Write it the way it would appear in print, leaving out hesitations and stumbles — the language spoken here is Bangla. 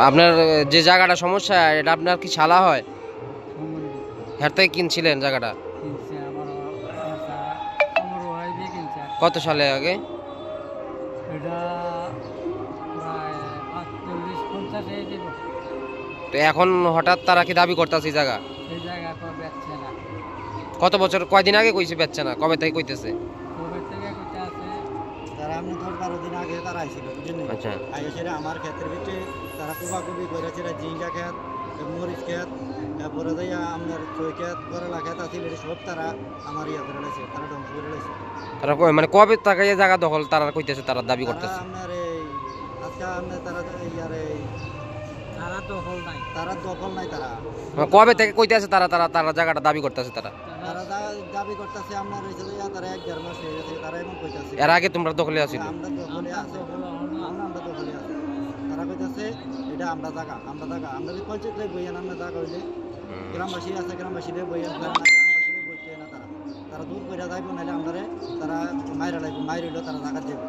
আপনার যে জায়গাটা সমস্যা এটা আপনার কি শালা হয়? হ্যাঁ থেকে কিনছিলেন জায়গাটা কত সালে আগে? তো এখন হঠাৎ তারা কি দাবি করতেছে জায়গা? কত বছর কয়দিন আগে কইছে বেচছে না, কবে থেকে কইতেছে? তারা আমি 10-12 দিন আগে তারা আইছিল বুঝলেন। আচ্ছা আগে সেটা আমার ক্ষেত্রের ভিতরে তারা কুবাকুবি করেছে, জিঙ্গা খেত, মরিচ খেত, তারপরে যাইয়া আপনার চই খেত, করলা খেত আছিল, সব তারা আমার ইয়া করে লাইছে, তারা ধ্বংস করে লাইছে। তারা মানে কবে টাকা এই জায়গা দখল তারা কইতেছে, তারা দাবি করতেছে? আপনার এই আজকে আপনার তারা ইয়ার এই তারা দখল নাই, তারা কবে থেকে কইতেছে তারা তারা তারা জায়গাটা দাবি করতেছে? তারা দাবি করতেছে আপনার হয়েছে তারা 1-1.5 মাস হয়ে গেছে, তারা এখন কইতাছে এর আগে তোমরা দখলে আছিস? আমরা দখলে আছি, আমরা দখলে আছি। তারা কইতাছে এটা আমরা জায়গা, আমরা যদি পঞ্চায়েত বইয়ান আমরা জায়গা হইলে গ্রামবাসী আছে, গ্রামবাসীদের বইয়ান, গ্রামবাসীদের বইতে না, তারা দূর করে যাইব, নাহলে আমরা তারা মাইরা লাগবে, মাইর হইলেও তারা জায়গা দেবে।